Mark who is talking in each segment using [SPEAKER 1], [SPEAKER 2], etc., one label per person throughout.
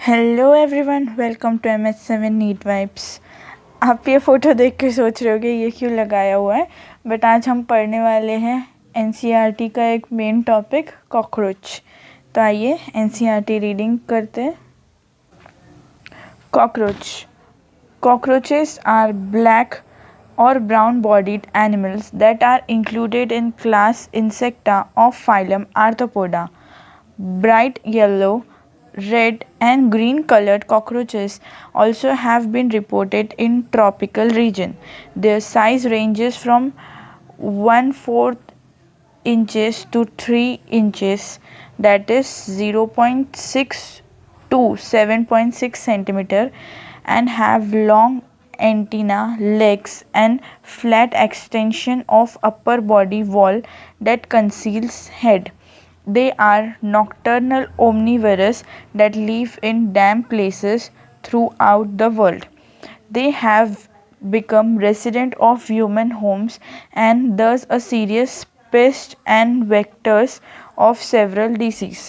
[SPEAKER 1] Hello everyone, welcome to MS7 NEET vibes. आप ये photo देख के सोच रहे होगे ये क्यों लगाया हुआ है, बट आज हम पढ़ने वाले हैं NCERT का एक मेन टॉपिक कॉकरोच। तो आइए NCERT रीडिंग करते हैं। Cockroach. Cockroaches are black or brown bodied animals that are included in class Insecta of phylum Arthropoda. Bright yellow, red and green colored cockroaches also have been reported in tropical region. Their size ranges from 1/4 inches to 3 inches, that is 0.6 to 7.6 centimeter, and have long antenna, legs and flat extension of upper body wall that conceals head. They are nocturnal omnivorous that live in damp places throughout the world. They have become resident of human homes and thus a serious pest and vectors of several disease.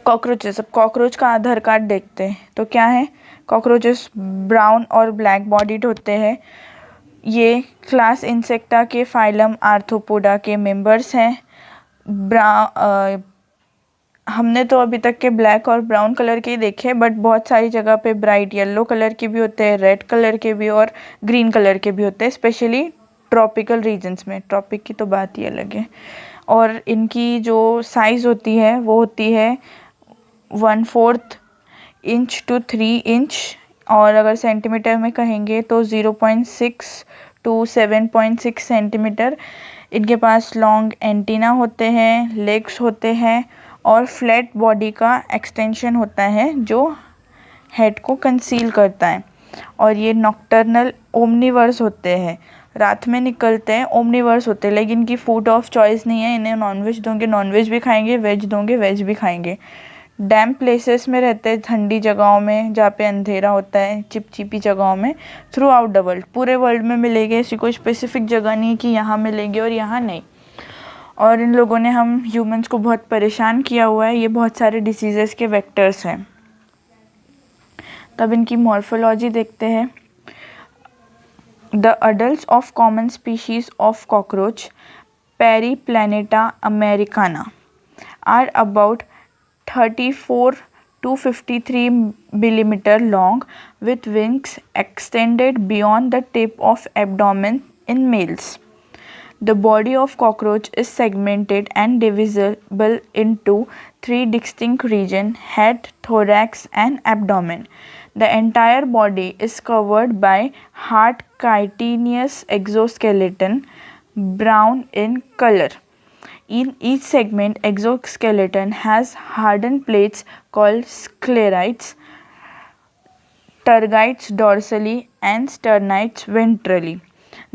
[SPEAKER 1] Cockroaches. अब cockroach का आधार card देखते हैं तो क्या है। Cockroaches brown और black bodied होते हैं। ये क्लास इंसेक्टा के फाइलम आर्थ्रोपोडा के मेंबर्स हैं। हमने तो अभी तक के ब्लैक और ब्राउन कलर के ही देखे, बट बहुत सारी जगह पे ब्राइट येलो कलर के भी होते हैं, रेड कलर के भी और ग्रीन कलर के भी होते हैं, स्पेशली ट्रॉपिकल रीजन्स में। ट्रॉपिक की तो बात ही अलग है। और इनकी जो साइज़ होती है वो होती है 1/4 इंच to 3 इंच, और अगर सेंटीमीटर में कहेंगे तो 0.6 to 7.6 सेंटीमीटर। इनके पास लॉन्ग एंटीना होते हैं, लेग्स होते हैं और फ्लैट बॉडी का एक्सटेंशन होता है जो हेड को कंसील करता है। और ये नॉक्टर्नल ओमनीवर्स होते हैं, रात में निकलते हैं, ओमनीवर्स होते हैं। लेकिन इनकी फूड ऑफ चॉइस नहीं है। इन्हें नॉनवेज दोगे नॉनवेज भी खाएंगे, वेज दोगे वेज भी खाएंगे। डैम्प प्लेसेस में रहते हैं, ठंडी जगहों में जहाँ पे अंधेरा होता है, चिपचिपी जगहों में, थ्रू आउट द वर्ल्ड। पूरे वर्ल्ड में मिलेंगे, ऐसी कोई स्पेसिफिक जगह नहीं कि यहाँ मिलेंगे और यहाँ नहीं। और इन लोगों ने हम ह्यूमंस को बहुत परेशान किया हुआ है। ये बहुत सारे डिसीजेस के वेक्टर्स हैं। तब इनकी मॉर्फोलॉजी देखते हैं। The adults of common species of cockroach Periplaneta americana are about 34 to 53 millimeter long, with wings extended beyond the tip of abdomen in males. The body of cockroach is segmented and divisible into 3 distinct regions: head, thorax, and abdomen. The entire body is covered by hard chitinous exoskeleton, brown in color. In each segment, exoskeleton has hardened plates called sclerites, tergites dorsally and sternites ventrally.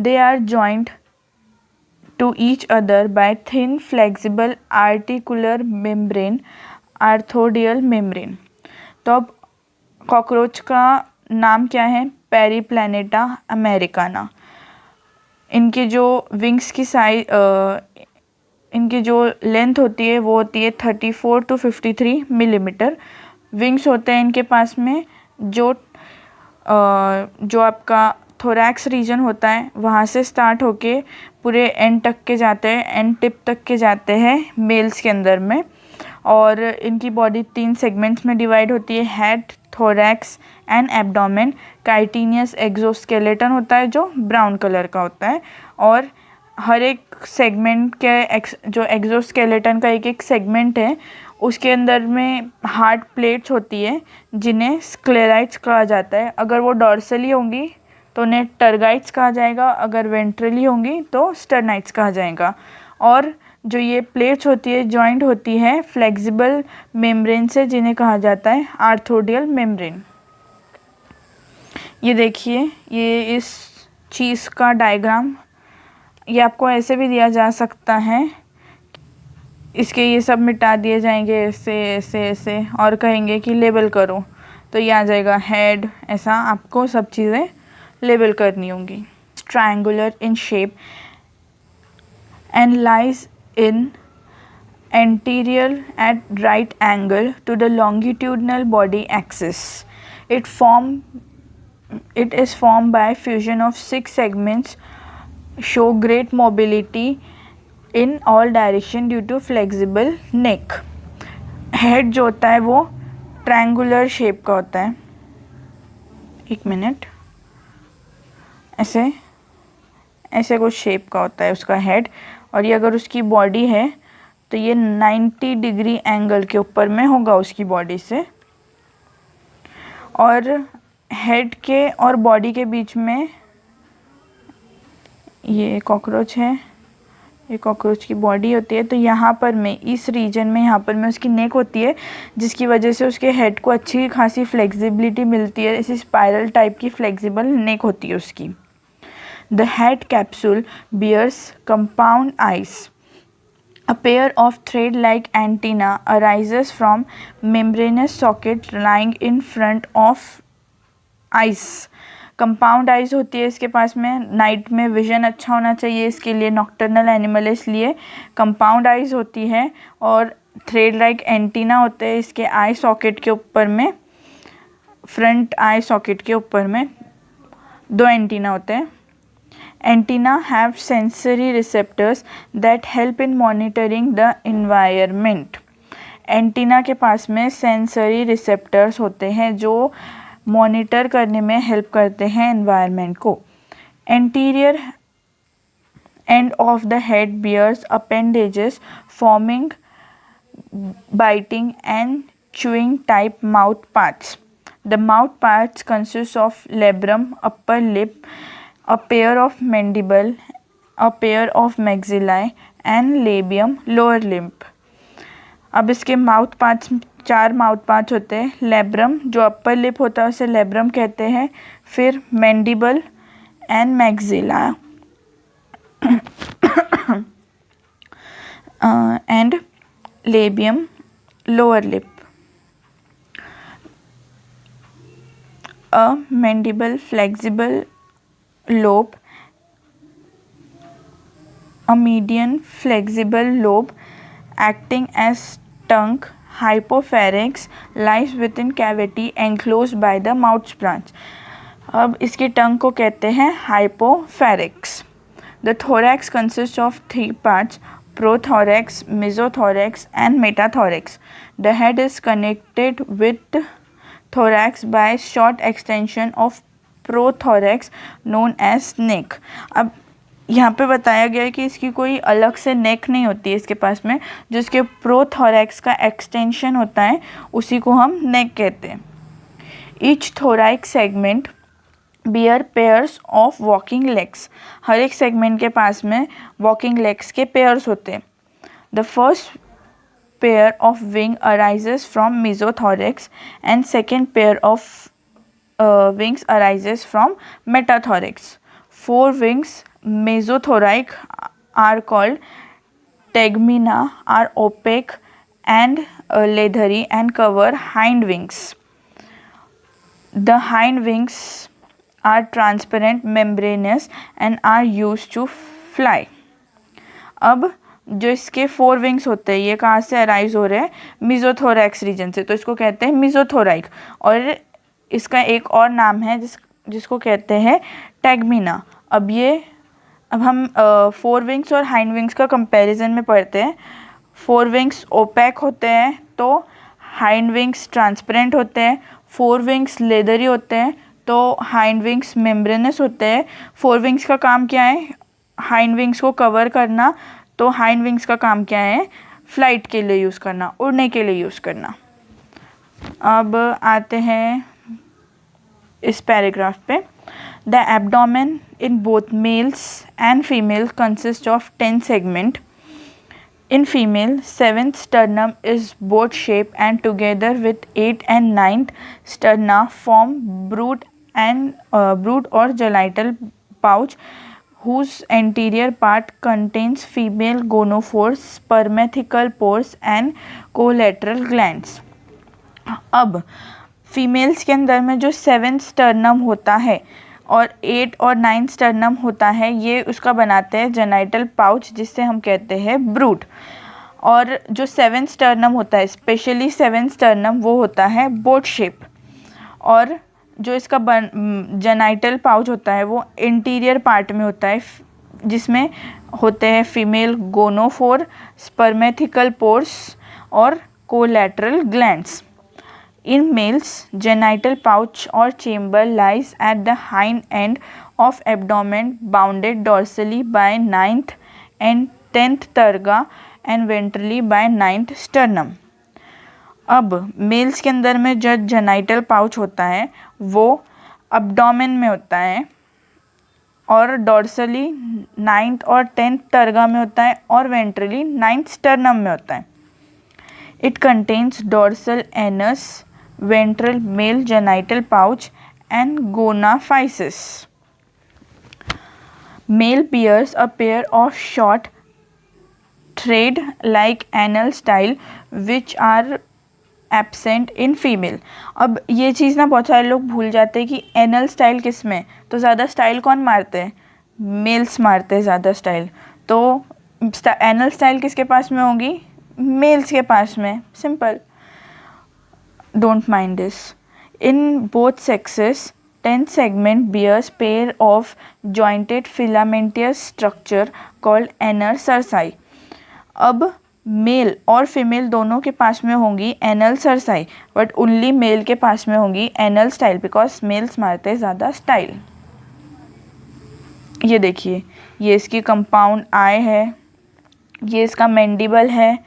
[SPEAKER 1] They are joined to each other by thin, flexible articular membrane, arthodial membrane. तो अब cockroach का नाम क्या है? Periplaneta Americana. इनके जो wings की size, इनकी जो लेंथ होती है वो होती है 34 to 53 मिलीमीटर। विंग्स होते हैं इनके पास में जो आपका थोरैक्स रीजन होता है वहाँ से स्टार्ट होके पूरे एंड तक के जाते हैं, एंड टिप तक के जाते हैं मेल्स के अंदर में। और इनकी बॉडी 3 सेगमेंट्स में डिवाइड होती है: head, thorax and abdomen. Chitinous exoskeleton होता है जो ब्राउन कलर का होता है। और हर एक सेगमेंट के जो एक्सोस्केलेटन का एक सेगमेंट है उसके अंदर में हार्ड प्लेट्स होती है जिन्हें स्क्लेराइट्स कहा जाता है। अगर वो डॉर्सली होंगी तो उन्हें टर्गाइट्स कहा जाएगा, अगर वेंट्रली होंगी तो स्टर्नाइट्स कहा जाएगा। और जो ये प्लेट्स होती है जॉइंट होती है फ्लेक्सिबल मेम्ब्रेन से, जिन्हें कहा जाता है आर्थोडियल मेम्ब्रेन। ये देखिए, ये इस चीज़ का डायग्राम, ये आपको ऐसे भी दिया जा सकता है। इसके ये सब मिटा दिए जाएंगे ऐसे ऐसे ऐसे, और कहेंगे कि लेबल करो तो ये आ जाएगा हेड। ऐसा आपको सब चीज़ें लेबल करनी होंगी। Triangular in shape and lies in anterior at right angle to the longitudinal body axis. It is formed by fusion of 6 segments, show great mobility in all direction due to flexible neck. Head जो होता है वो triangular shape का होता है, एक minute, ऐसे ऐसे कुछ शेप का होता है उसका हेड, और ये अगर उसकी बॉडी है तो ये 90 डिग्री एंगल के ऊपर में होगा उसकी बॉडी से, और हेड के और बॉडी के बीच में ये कॉकरोच है, ये कॉकरोच की बॉडी होती है, तो यहाँ पर में इस रीजन में यहाँ पर में उसकी नेक होती है, जिसकी वजह से उसके हेड को अच्छी खासी फ्लेक्सिबिलिटी मिलती है, इसी स्पाइरल टाइप की फ्लेक्सिबल नेक होती है उसकी। The head capsule bears compound eyes. A pair of thread-like antenna arises from membranous socket lying in front of eyes. Compound eyes होती है इसके पास में, नाइट में विजन अच्छा होना चाहिए इसके लिए, नॉक्टर्नल एनिमल है इसलिए कंपाउंड आइज होती है, और थ्रेड लाइक एंटीना होते हैं इसके आई सॉकेट के ऊपर में, फ्रंट आई सॉकेट के ऊपर में 2 एंटीना होते हैं। Antenna have sensory receptors that help in monitoring the environment. Antenna के पास में सेंसरी रिसेप्टर्स होते हैं जो मॉनिटर करने में हेल्प करते हैं एनवायरनमेंट को। Anterior end of the head bears appendages forming biting and chewing type mouth parts. The mouth parts consist of labrum, upper lip, a pair of mandible, a pair of maxillae and labium, lower lip. अब इसके mouth parts, 4 mouth parts होते हैं। Labrum जो upper lip होता है उसे labrum कहते हैं, फिर mandible and maxilla and labium, lower lip. A mandible flexible lobe, a median flexible lobe acting as tongue, hypopharynx lies within cavity enclosed by the mouth branch. अब इसकी टंग को कहते हैं hypopharynx. The thorax consists of 3 parts: prothorax, mesothorax and metathorax. The head is connected with thorax by short extension of prothorax known as neck. अब यहाँ पे बताया गया है कि इसकी कोई अलग से नेक नहीं होती है इसके पास में, जिसके प्रोथोरैक्स का एक्सटेंशन होता है उसी को हम नेक कहते हैं। Each thoracic segment bear pairs of walking legs. हर एक सेगमेंट के पास में वॉकिंग लेग्स के पेयर्स होते हैं। The first pair of wing arises from mesothorax and second pair of wings arises from metathorax. 4 wings mesothoric are called tegmina, are opaque and leathery and cover hind wings. The hind wings are transparent, membranous and are used to fly. अब जो इसके 4 wings होते हैं ये कहाँ से arise हो रहे हैं? मेसोथोरैक्स रीजन से, तो इसको कहते हैं मेसोथोराइक। और इसका एक और नाम है जिसको कहते हैं टैगमिना। अब हम 4 विंग्स और हाइंड विंग्स का कंपैरिजन में पढ़ते हैं। 4 विंग्स ओपैक होते हैं तो हाइंड विंग्स ट्रांसपेरेंट होते हैं। 4 विंग्स लेदरी होते हैं तो हाइंड विंग्स मेम्ब्रेनस होते हैं। 4 विंग्स का काम क्या है? हाइंड विंग्स को कवर करना। तो हाइंड विंग्स का काम क्या है? फ्लाइट के लिए यूज़ करना, उड़ने के लिए यूज़ करना। अब आते हैं इस पैराग्राफ पे। The abdomen in both mails and female consist of 10 segment. In female 7th sternum is boat shape and together with 8th and 9th sterna form brood or genital pouch whose anterior part contains female gonopores, spermatical pores and collateral glands. अब females के अंदर में जो 7th sternum होता है और 8 और 9 sternum होता है, ये उसका बनाते हैं जेनाइटल पाउच जिससे हम कहते हैं ब्रूड। और जो 7 स्टर्नम होता है, स्पेशली 7 स्टर्नम, वो होता है बोट शेप। और जो इसका जेनाइटल पाउच होता है वो इंटीरियर पार्ट में होता है, जिसमें होते हैं फीमेल गोनोफोर, स्पर्मेथिकल पोर्स और collateral glands. In males, genital pouch or chamber lies at the hind end of abdomen, bounded dorsally by 9th and 10th terga and ventrally by 9th sternum. अब mails के अंदर में जो जेनाइटल पाउच होता है वो abdomen में होता है और डॉर्सली 9th और 10th टर्गा में होता है और वेंट्रली 9th स्टर्नम में होता है। It contains dorsal anus, ventral male genital pouch and gona physis. Male bears a pair of short thread like anal style which are absent in female. अब ये चीज़ ना बहुत सारे लोग भूल जाते हैं कि एनल स्टाइल किस में, तो ज़्यादा स्टाइल कौन मारते हैं? मेल्स मारते हैं ज़्यादा स्टाइल। तो एनल स्टाइल किसके पास में होगी? मेल्स के पास में। Simple, don't mind this. In both sexes, 10 segment bears pair of jointed filamentous structure called anal cerci. अब मेल और फीमेल दोनों के पास में होंगी anal cerci, but only mail के पास में होंगी एनल स्टाइल, बिकॉज मेल्स मारते हैं ज़्यादा स्टाइल। ये देखिए, ये इसकी कंपाउंड आई है, ये इसका मैंडिबल है,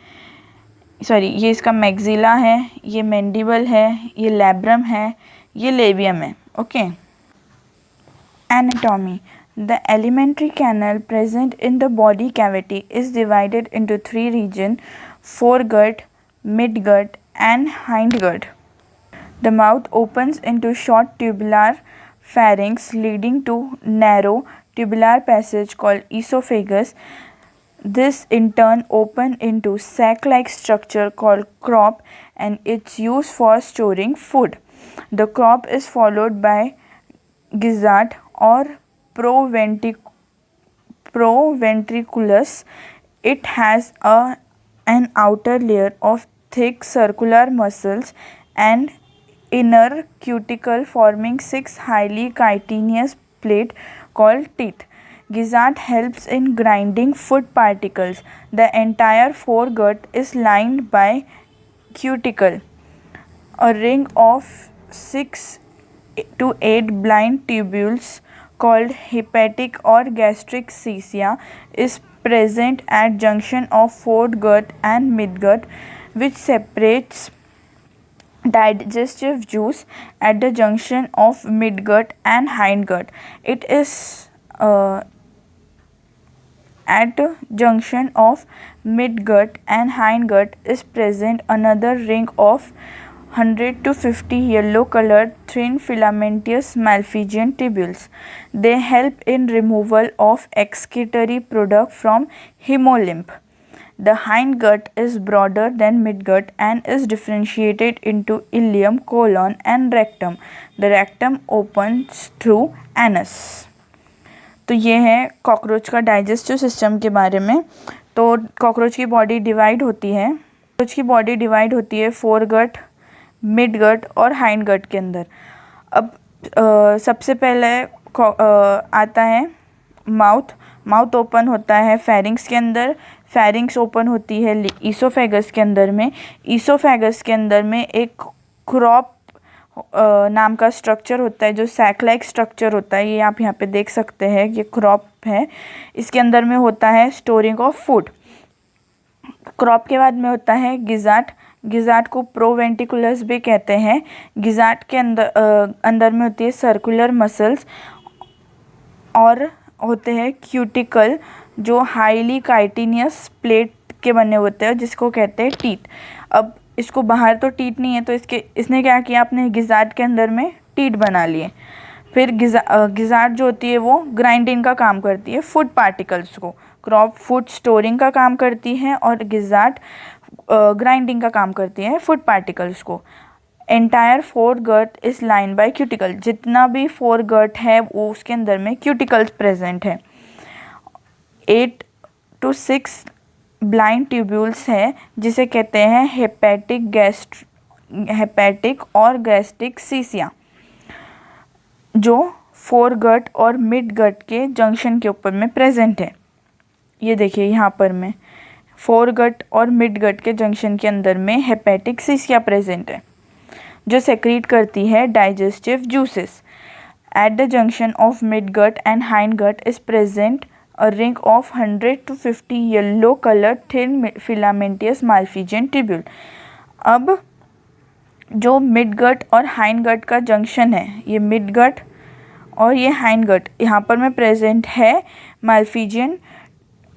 [SPEAKER 1] सॉरी ये इसका मैक्सिला है, ये मैंडिबल है, ये लैब्रम है, ये लेबियम है। Okay. Anatomy. The alimentary canal present in the body cavity is divided into 3 region: foregut, midgut and hindgut. The mouth opens into short tubular pharynx leading to narrow tubular passage called esophagus. This in turn open into sac-like structure called crop and it's used for storing food. The crop is followed by gizzard or proventriculus. It has an outer layer of thick circular muscles and inner cuticle forming 6 highly chitinous plates called teeth. Gizzard helps in grinding food particles. The entire foregut is lined by cuticle. A ring of 6 to 8 blind tubules called hepatic or gastric caecia is present at junction of foregut and midgut, which separates digestive juice at the junction of midgut and hindgut. It is at junction of midgut and hindgut is present another ring of 100 to 50 yellow colored thin filamentous malpighian tubules. They help in removal of excretory product from hemolymph. The hindgut is broader than midgut and is differentiated into ileum, colon and rectum. The rectum opens through anus. तो ये है cockroach का digestive system के बारे में। तो cockroach की body divide होती है, फोरगट, मिडगट और हाइंडगट के अंदर। अब सबसे पहले आता है माउथ ओपन होता है फेरिंक्स के अंदर, फेरिंक्स ओपन होती है ईसोफेगस के अंदर में। ईसोफेगस के अंदर में एक क्रॉप नाम का स्ट्रक्चर होता है जो सैक लाइक स्ट्रक्चर होता है। ये आप यहाँ पे देख सकते हैं, ये क्रॉप है। इसके अंदर में होता है स्टोरिंग ऑफ फूड। क्रॉप के बाद में होता है गिजार्ड को प्रोवेंटिकुलस भी कहते हैं। गिजार्ड के अंदर में होती है सर्कुलर मसल्स और होते हैं क्यूटिकल जो हाईली काइटिनियस प्लेट के बने होते हैं, जिसको कहते हैं टीथ। अब इसको बाहर तो टीथ नहीं है, तो इसने क्या किया, अपने गिजार्ड के अंदर में टीथ बना लिए। फिर गिजार्ड जो होती है वो ग्राइंडिंग का काम करती है फूड पार्टिकल्स को। क्रॉप फूड स्टोरिंग का काम करती है और गिजार्ड ग्राइंडिंग का काम करती है फूड पार्टिकल्स को। Entire foregut is line by cuticle. जितना भी फोरगट है वो उसके अंदर में क्यूटिकल्स प्रेजेंट है। 8 to 6 ब्लाइंड ट्यूब्यूल्स है जिसे कहते हैं हेपेटिक और गैस्ट्रिक सीसिया, जो फोर गट और मिड गट के जंक्शन के ऊपर में प्रेजेंट है। ये देखिए यहाँ पर में फोर गट और मिड गट के जंक्शन के अंदर में हेपेटिक सीसिया प्रेजेंट है, जो सेक्रीट करती है digestive juices. At the junction of mid gut and hind gut is present a ring of 100 to 50 yellow colour thin filamentous Malpighian tubule. अब जो मिड गट और हाइंड गट का जंक्शन है, ये मिड गट और ये हाइंड गट, यहाँ पर में प्रेजेंट है माल्फिजियन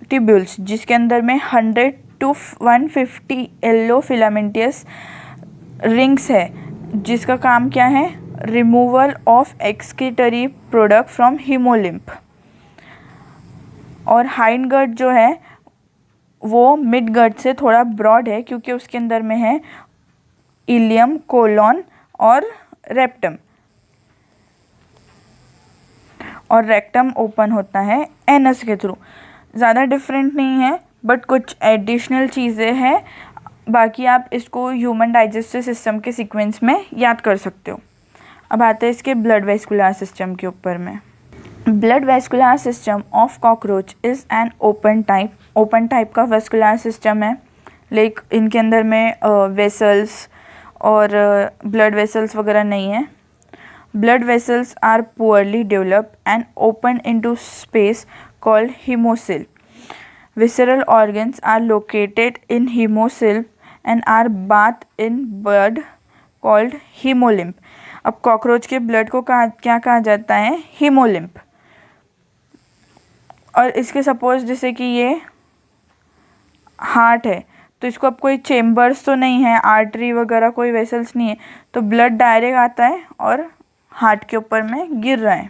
[SPEAKER 1] ट्यूब्यूल्स, जिसके अंदर में 100 to 150 येलो फिलामेंटियस रिंग्स है, जिसका काम क्या है, removal of excretory product from haemolymph. और हाइंड गट जो है वो मिड गट से थोड़ा ब्रॉड है, क्योंकि उसके अंदर में है इलियम, कोलोन और रेक्टम, और रेक्टम ओपन होता है एनस के थ्रू। ज़्यादा डिफरेंट नहीं है, बट कुछ एडिशनल चीज़ें हैं, बाकी आप इसको ह्यूमन डाइजेस्टिव सिस्टम के सीक्वेंस में याद कर सकते हो। अब आते हैं इसके ब्लड वेस्कुलर सिस्टम के ऊपर में। Blood vascular system of cockroach is an open type का वेस्कुलर सिस्टम है। लाइक इनके अंदर में वेसल्स और ब्लड वेसल्स वगैरह नहीं है। Blood vessels are poorly developed and open into space called haemocoel. Visceral organs are located in haemocoel and are bath in blood called haemolymph. अब कॉकरोच के ब्लड को क्या कहा जाता है, हीमोलिम्फ। और इसके सपोज जैसे कि ये हार्ट है, तो इसको अब कोई चेम्बर्स तो नहीं है, आर्टरी वगैरह कोई वेसल्स नहीं है, तो ब्लड डायरेक्ट आता है और हार्ट के ऊपर में गिर रहा है।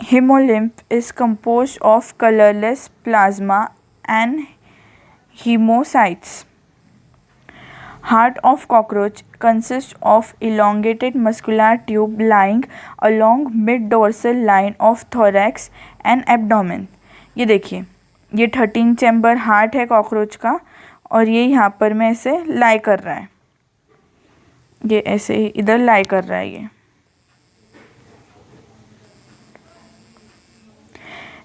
[SPEAKER 1] Haemolymph is composed of colourless plasma and hemocytes. Heart of cockroach consists of elongated muscular tube lying along mid-dorsal line of thorax and abdomen. ये देखिए, ये 13 चैम्बर हार्ट है कॉकरोच का, और ये यहाँ पर में ऐसे लाई कर रहा है, ये ऐसे ही इधर लाई कर रहा है ये।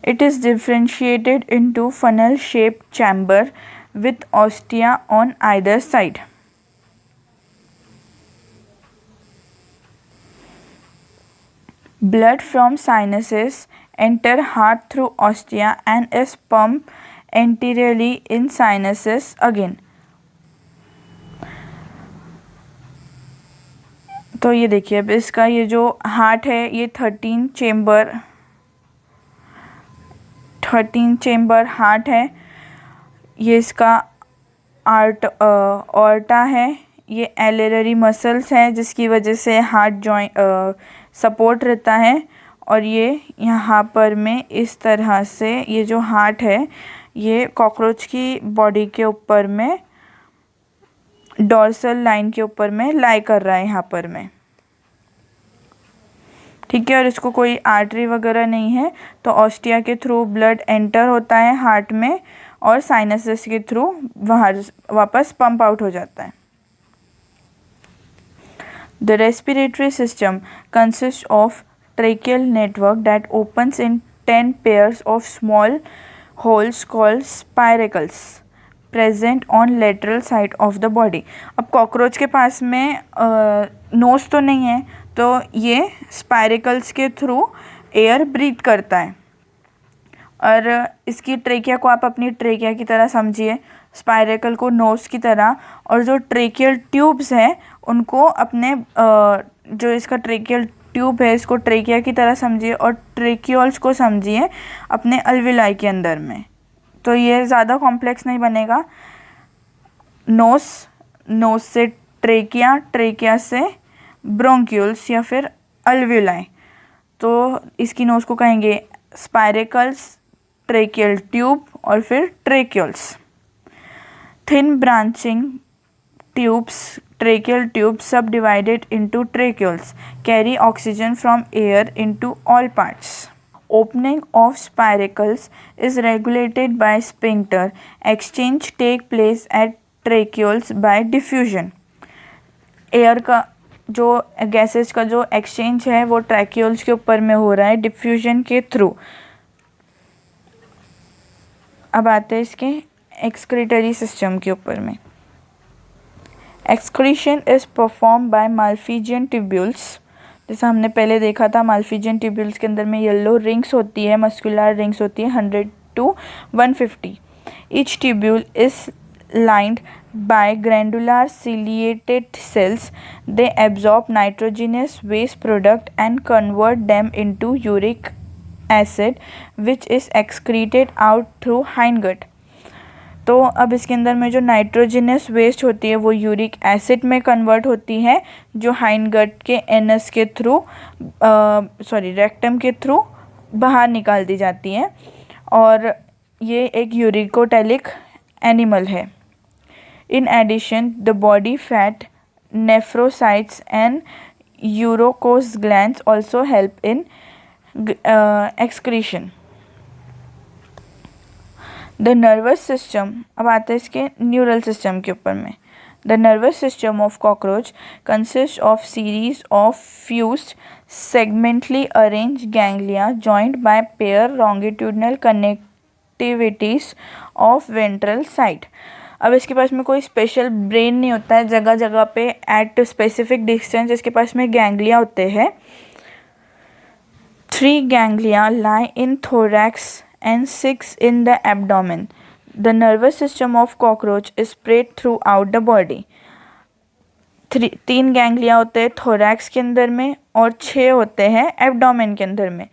[SPEAKER 1] It is differentiated into funnel-shaped chamber with ostia on either side. Blood from sinuses enter heart through ostia and is pumped anteriorly in sinuses again. तो ये देखिए, अब इसका ये जो हार्ट है ये 13 चेम्बर हार्ट है। ये इसका ऑर्टा है, ये एलिलरी मसल्स हैं जिसकी वजह से हार्ट जॉइंट सपोर्ट रहता है। और ये यहाँ पर में इस तरह से ये जो हार्ट है ये कॉकरोच की बॉडी के ऊपर में डॉर्सल लाइन के ऊपर में लाई कर रहा है यहाँ पर में, ठीक है। और इसको कोई आर्टरी वगैरह नहीं है, तो ऑस्टिया के थ्रू ब्लड एंटर होता है हार्ट में और साइनसेस के थ्रू बाहर वापस पंप आउट हो जाता है। The respiratory system consist of tracheal network that opens in 10 pairs of small holes called spiracles present on lateral side of the body. अब कॉकरोच के पास में नोज तो नहीं है, तो ये स्पाइरेकल्स के थ्रू एयर ब्रीथ करता है। और इसकी ट्रेकिया को आप अपनी ट्रेकिया की तरह समझिए, स्पाइरेकल को नोज की तरह, और जो ट्रेकियल ट्यूब्स हैं उनको अपने जो इसका ट्रेकियल ट्यूब है इसको ट्रेकिया की तरह समझिए, और ट्रेकियोल्स को समझिए अपने अल्विलाई के अंदर में। तो ये ज़्यादा कॉम्प्लेक्स नहीं बनेगा। नोज से ट्रेकिया, ट्रेकिया से ब्रोंक्यूल्स या फिर अल्विलाई। तो इसकी नोज को कहेंगे स्पाइरेकल्स, ट्रेकियल ट्यूब और फिर tracheoles. Thin branching tubes, tracheal tubes subdivided into tracheoles, carry oxygen from air into all parts. opening of spiracles is regulated by sphincter. Exchange take place at tracheoles by diffusion. Air का जो gases का जो exchange है वो tracheoles के ऊपर में हो रहा है डिफ्यूजन के थ्रू. अब आते हैं इसके एक्सक्रीटरी सिस्टम के ऊपर में. Excretion is perform by Malpighian tubules. जैसा हमने पहले देखा था, माल्फिजियन ट्यूब्यूल्स के अंदर में येलो रिंग्स होती है, मस्कुलर रिंग्स होती है 100 to 150. Each tubule is lined by granular ciliated cells. They absorb nitrogenous waste product and convert them into uric acid which is excreted out through hindgut. तो अब इसके अंदर में जो नाइट्रोजनस वेस्ट होती है वो यूरिक एसिड में कन्वर्ट होती है जो हाइंडगट के एनस के थ्रू रेक्टम के थ्रू बाहर निकाल दी जाती है और ये एक यूरिकोटेलिक एनिमल है. In addition, the body fat, nephrocytes and urocose glands also help in excretion. The nervous system, अब आते हैं इसके न्यूरल सिस्टम के ऊपर में. The nervous system of cockroach consists of series of fused segmentally arranged ganglia joined by pair longitudinal connectivities of ventral side. अब इसके पास में कोई स्पेशल ब्रेन नहीं होता है, जगह जगह पे एट स्पेसिफिक डिस्टेंस इसके पास में गैंग्लिया होते हैं. 3 ganglia lie in thorax and 6 in the abdomen. The nervous system of cockroach is spread through out the body. 3 ganglia होते हैं थोरैक्स के अंदर में और 6 होते हैं एब्डोमेन के अंदर में.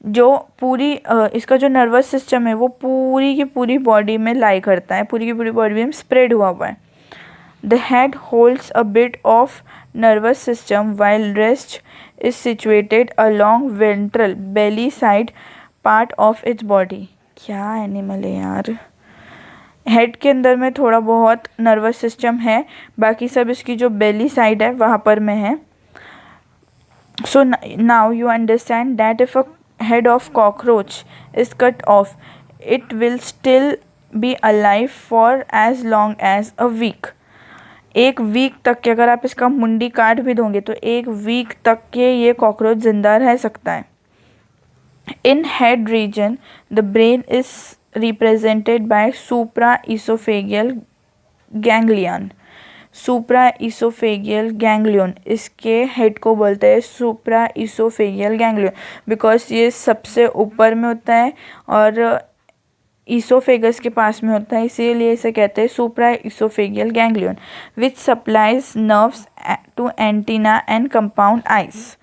[SPEAKER 1] जो पूरी इसका जो नर्वस सिस्टम है वो पूरी की पूरी बॉडी में लाई करता है, पूरी की पूरी बॉडी में स्प्रेड हुआ हुआ है. The head holds a bit of nervous system while rest is situated along ventral Bailey side part of its body. क्या एनिमल है यार. हेड के अंदर में थोड़ा बहुत नर्वस सिस्टम है, बाकी सब इसकी जो बेली साइड है वहाँ पर में है. So now you understand that if a head of cockroach is cut off, it will still be alive for as long as a week. 1 week तक के अगर आप इसका मुंडी काट भी दोगे तो 1 वीक तक के ये कॉकरोच जिंदा रह सकता है. In head region the brain is represented by supra oesophageal ganglion. Supra oesophageal ganglion, इसके हेड को बोलते हैं सुप्रा इसोफेगियल गैंग्लियन बिकॉज ये सबसे ऊपर में होता है और इसोफेगस के पास में होता है, इसीलिए इसे कहते हैं supra oesophageal ganglion which supplies nerves to antenna and compound eyes.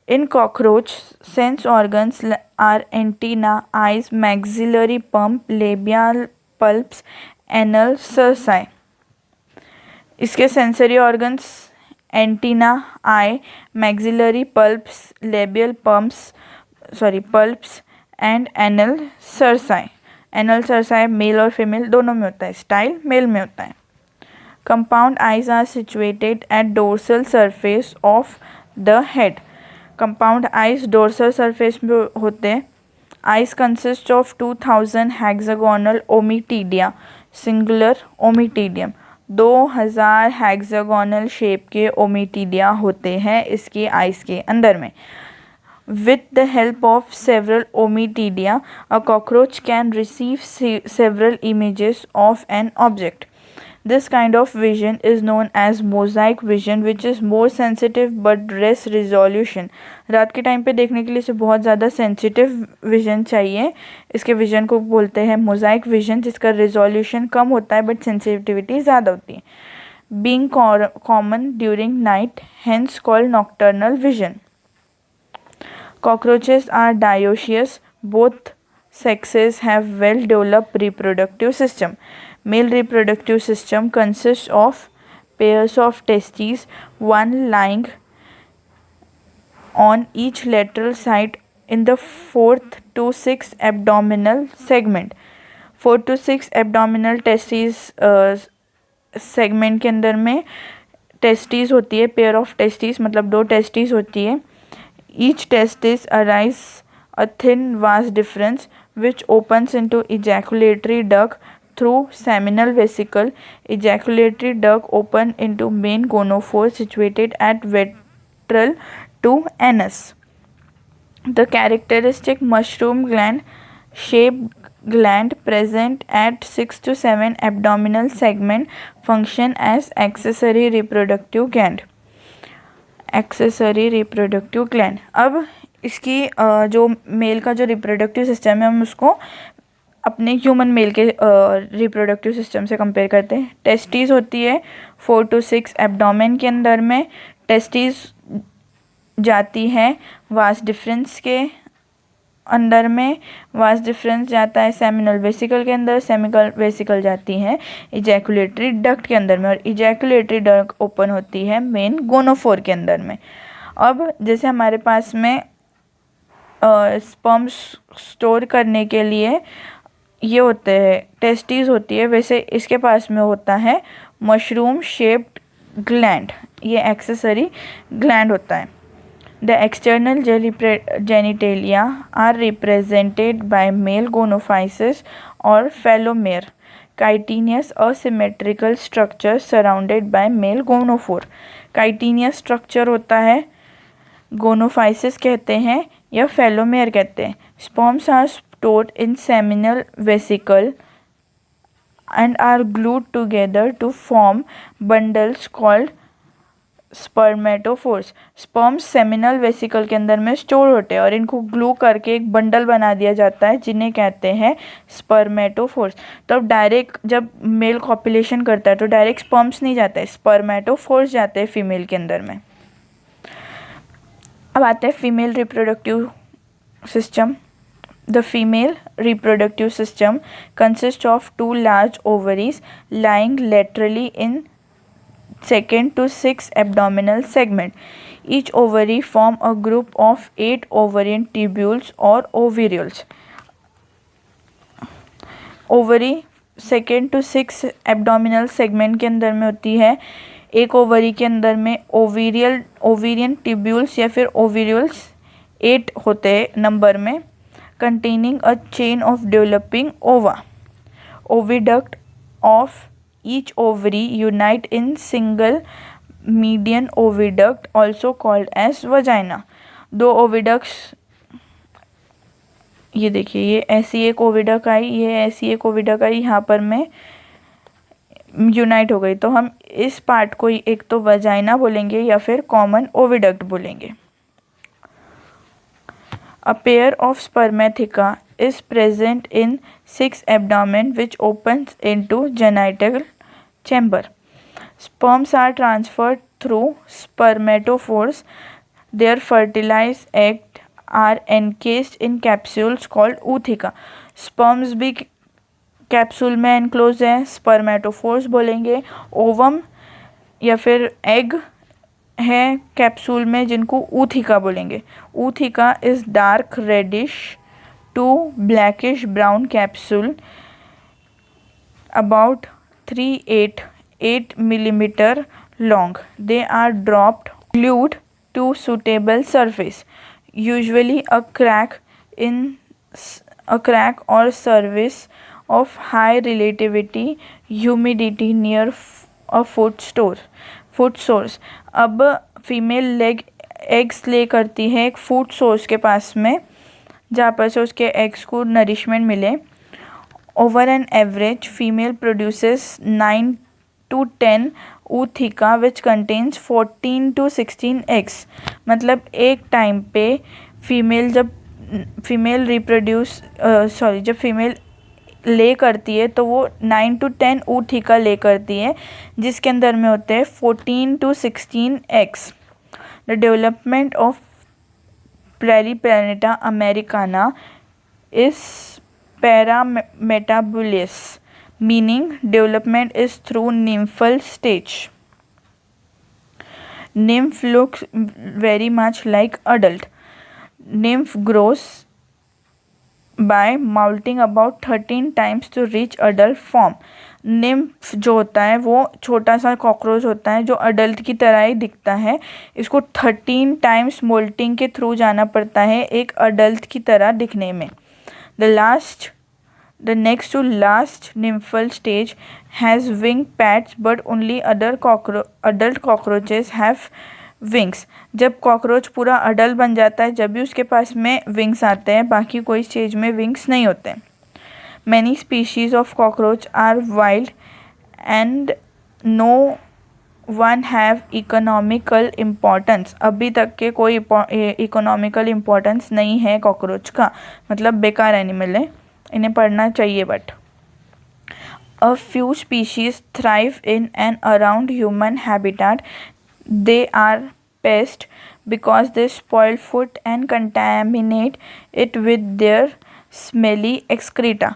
[SPEAKER 1] In cockroach sense organs are antenna, eyes, maxillary palps, labial palps, anal cerci. इसके sensory organs antenna, eye, maxillary palps, labial palps and anal cerci. Anal cerci male और female दोनों में होता है, style male में होता है. Compound eyes are situated at dorsal surface of the head. Compound eyes dorsal surface में होते हैं. Eyes consist of 2000 hexagonal ommatidia, singular ommatidium. 2000 hexagonal shape के ओमिटीडिया होते हैं इसकी आइस के अंदर में. With the help of several ommatidia, a cockroach can receive several images of an object. This kind of vision is known as mosaic vision, which is more sensitive but less resolution. रात के time पे देखने के लिए इसे बहुत ज़्यादा sensitive vision चाहिए. इसके विजन को बोलते हैं मोजाइक विजन, जिसका रिजोल्यूशन कम होता है बट सेंसिटिविटी ज़्यादा होती है. Being common during night, hence called nocturnal vision. Cockroaches are dioecious. Both sexes have well-developed reproductive system. Male reproductive system consists of pairs of testes, one lying on each lateral side in the 4th to 6th abdominal segment. 4 to 6 abdominal testes segment के अंदर में testes होती है, pair of testes मतलब 2 testes होती है. Each testis arise a thin vas deferens which opens into ejaculatory duct through seminal vesicle. Ejaculatory duct open into main gonophore situated at ventral to anus. The characteristic mushroom gland shaped gland present at 6 to 7 abdominal segment function as accessory reproductive gland. Accessory reproductive gland. अब इसकी जो mail का जो reproductive system है हम उसको अपने human male के रिप्रोडक्टिव सिस्टम से कंपेयर करते हैं. टेस्टिस होती है 4 to 6 एब्डोमेन के अंदर में. टेस्टिस जाती है वास डिफरेंस के अंदर में. वास डिफरेंस जाता है सेमिनल वेसिकल के अंदर. सेमिनल वेसिकल जाती है इजैकुलेटरी डक्ट के अंदर में और इजैकुलेटरी डक्ट ओपन होती है मेन गोनोफोर के अंदर में. अब जैसे हमारे पास में स्पर्म स्टोर करने के लिए ये होते हैं टेस्टिस होती है, वैसे इसके पास में होता है मशरूम शेप्ड ग्लैंड. ये एक्सेसरी ग्लैंड होता है. The external genitalia are represented by male gonophysis or phallomere, chitinous asymmetrical structure surrounded by male gonophore. chitinous structure होता है, gonophysis कहते हैं या phallomere कहते हैं. Sperms are stored in seminal vesicle and are glued together to form bundles called spermatophores. Sperms seminal vesicle के अंदर में स्टोर होते हैं और इनको ग्लू करके एक बंडल बना दिया जाता है जिन्हें कहते हैं स्पर्मेटोफोर्स. तो अब डायरेक्ट जब मेल कॉपुलेशन करता है तो डायरेक्ट स्पर्म्स नहीं जाते हैं, स्पर्मेटोफोर्स जाते हैं फीमेल के अंदर में. अब आते हैं female reproductive system. The female reproductive system consists of 2 large ovaries lying laterally in 2nd to 6th abdominal segment. Each ovary form a group of 8 ovarian tubules or ovules. Ovary 2nd to 6th abdominal segment के अंदर में होती है. एक ovary के अंदर में ovarian tubules या फिर ओव्यूल्स 8 होते हैं नंबर में, containing a chain of developing ova. Oviduct of each ovary unite in single median oviduct also called as vagina. 2 oviducts, ये देखिए ये ऐसी एक ओविडक्ट आई, ये ऐसी एक ओविडक्ट आई, यहाँ पर में यूनाइट हो गई तो हम इस पार्ट को एक तो वजाइना बोलेंगे या फिर कॉमन ओविडक्ट बोलेंगे. A pair of spermatheca is present in 6th abdomen which opens into genital chamber. Sperms are transferred through spermatophores. Their fertilized eggs are encased in capsules called ootheca. Sperms भी capsule में enclose है, spermatophores बोलेंगे. Ovum या फिर egg है capsule में जिनको ootheca बोलेंगे. Ootheca is dark reddish to blackish brown capsule about 3-8 millimeter long. They are dropped glued to suitable surface, usually a crack or surface of high relativity humidity near a food source. अब female leg eggs ले करती है एक food source के पास में जहाँ पर से उसके एग्स को नरिशमेंट मिले. Over an average female produces 9 to 10 ootheca which contains 14 to 16 eggs. मतलब एक टाइम पे जब फीमेल ले करती है तो वो 9 to 10 ootheca ले करती है जिसके अंदर में होते हैं 14 to 16 eggs. The development of Pluriplaneta americana is parametabolous, meaning development is through nymphal stage. Nymph looks very much like adult. Nymph grows by molting about 13 times to reach adult form. Nymph जो होता है वो छोटा सा cockroach होता है जो adult की तरह ही दिखता है। इसको 13 टाइम्स मोल्टिंग के थ्रू जाना पड़ता है एक अडल्ट की तरह दिखने में। The next to last nymphal stage has wing pads but only adult cockroaches have wings। जब कॉकरोच पूरा अडल्ट बन जाता है जब भी उसके पास में विंग्स आते हैं, बाकी कोई स्टेज में विंग्स नहीं होते। Many species of cockroach are wild and no one have economical importance। अभी तक के कोई इकोनॉमिकल इम्पोर्टेंस नहीं है कॉकरोच का, मतलब बेकार एनिमल है, इन्हें पढ़ना चाहिए। But a few species thrive in and around human habitat। they are pests because they spoil food and contaminate it with their smelly excreta।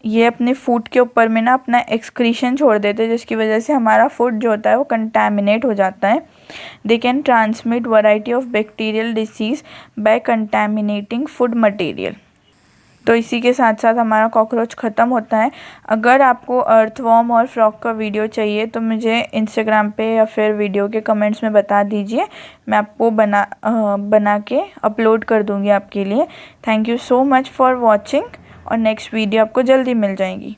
[SPEAKER 1] ये अपने फूड के ऊपर में ना अपना एक्सक्रीशन छोड़ देते हैं जिसकी वजह से हमारा फूड जो होता है वो कंटामिनेट हो जाता है। They can transmit variety of bacterial disease by contaminating food material. तो इसी के साथ साथ हमारा कॉकरोच ख़त्म होता है। अगर आपको अर्थवॉर्म और फ्रॉग का वीडियो चाहिए तो मुझे इंस्टाग्राम पे या फिर वीडियो के कमेंट्स में बता दीजिए, मैं आपको बना के अपलोड कर दूँगी आपके लिए। Thank you so much for watching और नेक्स्ट वीडियो आपको जल्दी मिल जाएगी।